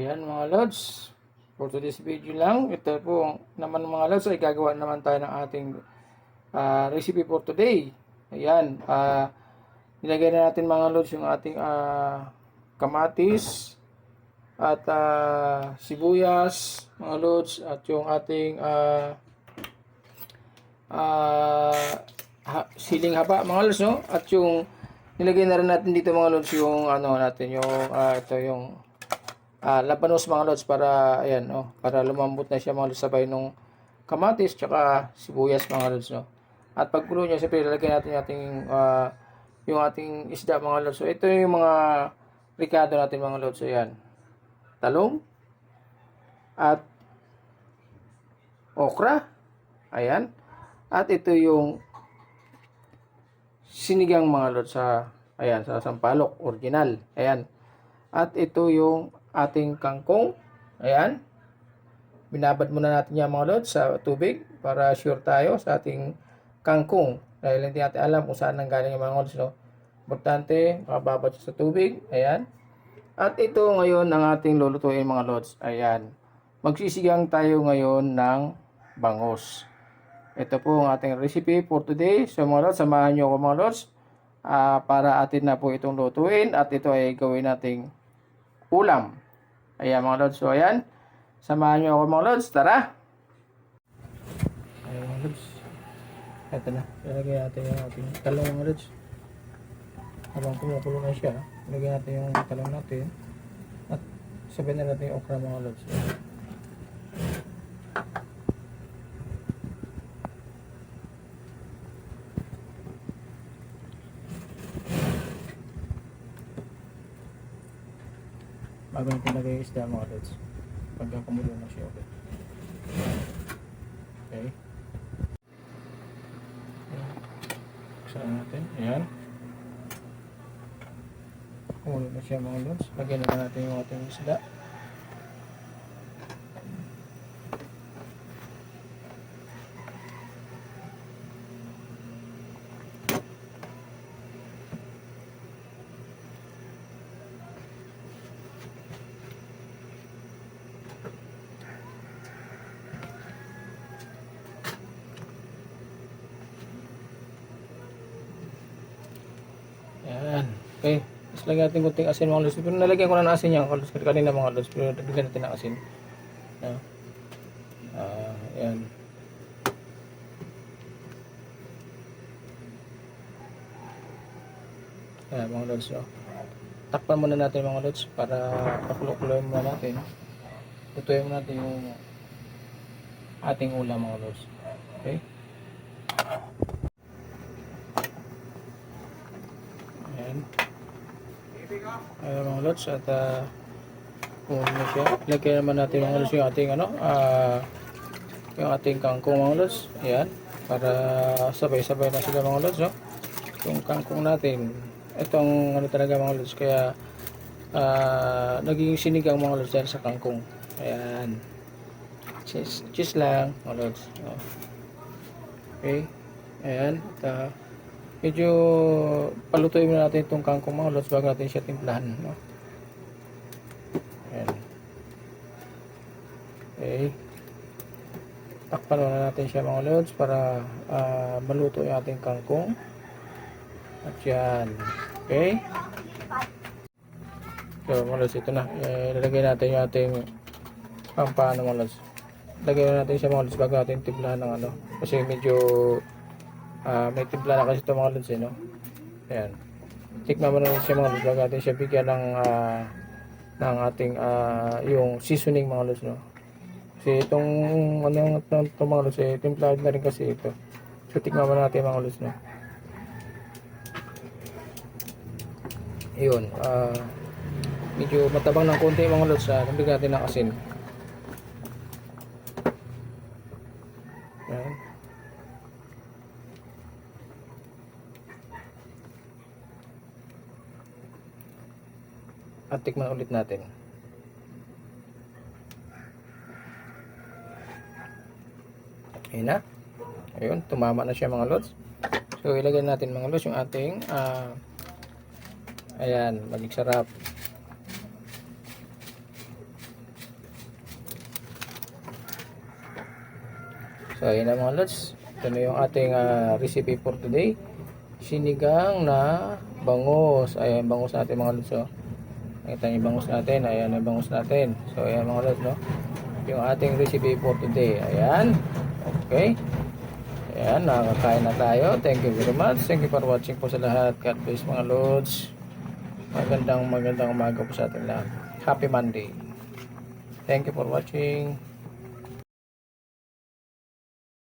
Ayan mga lods, for today's video lang, ito po naman mga lods ay gagawa naman tayo ng ating recipe for today. Ayan, nilagay na natin mga lods yung ating kamatis at sibuyas mga lods at yung ating siling haba mga lods, no? At yung nilagay na rin natin dito mga lods yung ano natin yung ito yung labanos mga lods para ayan, oh, para lumambot na siya mga lods sabay nung kamatis tsaka sibuyas mga lods, no. At pagkulo niya siyempre lalagyan natin yung ating isda mga lods. So ito yung mga ricado natin mga lods. So ayan, talong at okra, ayan, at ito yung sinigang mga lods sa ayan sa sampalok original, ayan. At ito yung ating kangkong. Ayan. Binabad muna natin yan mga lods sa tubig para sure tayo sa ating kangkong. Dahil hindi natin alam kung saan nanggaling yung mga lods, no? Importante, makababad siya sa tubig. Ayan. At ito ngayon ang ating lulutuin mga lods. Ayan. Magsisigang tayo ngayon ng bangus. Ito po ang ating recipe for today. So mga lods, samahan nyo ako mga lods. Para atin na po itong lutuin. At ito ay gawin nating ulam. Ayan mga lods. So ayan. Samahan nyo ako mga lods. Tara! Ayan mga lods. Ito na. Ilagay natin yung ating talong mga lods. Habang kumukulo na siya, ilagay natin yung talong natin. At sabay na natin yung okra mga lods. Bago natin lagay yung isda mga lods. Pagka kumulo na siya ulit. Okay. Buksan natin. Ayan. Kumulo na siya mga lods. Lagyan na natin yung ating isda. Ayan. Okay. Tapos lagyan natin kunting asin mga lods. Pero nalagyan ko na ng asin yan mga lods. Kanina mga lods. Pero lagyan natin ng asin. Ayan. Ayan mga lods. No? Takpan muna natin mga lods. Para pakulo-kuloyin muna natin. Tutuyin muna natin yung ating ulam mga lods. Okay. Ayan mga lods, at kung ano siya, lagyan naman natin mga lods yung ating yung ating kangkong mga lods. Ayan, para sabay-sabay na sila mga lods, no? Yung kangkong natin, itong ano talaga mga lods, kaya naging sinigang mga lods dahil sa kangkong. Ayan, cheese lang mga lods. Okay, ayan, at medyo palutuin muna natin itong kangkong mga lods bago natin siya timplahan, no? Ayan. Okay. Takpan muna natin siya mga lods para maluto yung ating kangkong. At yan. Okay. So mga lods, ito na. Lalagay natin yung ating pampano mga lods. Lagyan natin siya mga lods bago natin timplahan ng ano. Kasi medyo may timpla na kasi ito mga lods, no? Ayan. Tikman mo na siya mga lods bago natin siya bigyan ng ating yung seasoning mga lods, no? Kasi itong ano itong mga lods, timplado na rin kasi ito. So tikman mo natin mga lods, no? Ayun. Medyo matabang ng konti mga lods, nabigyan natin ng asin. Ayan. At tikman ulit natin. Ayun na. Ayun, tumama na siya mga lods. So ilagay natin mga lods yung ating ayan, maging sarap. So, ayan na mga lods. Ito na yung ating recipe for today. Sinigang na bangus. Ayan, bangus natin mga lods. Oh. Nakita niyo yung bangus natin. Ayan yung bangus natin. So, ayan mga lods, no? Yung ating recipe for today. Ayan. Okay. Ayan, nakakain na tayo. Thank you very much. Thank you for watching po sa lahat. God bless mga lods. Magandang umaga po sa ating lahat. Happy Monday. Thank you for watching.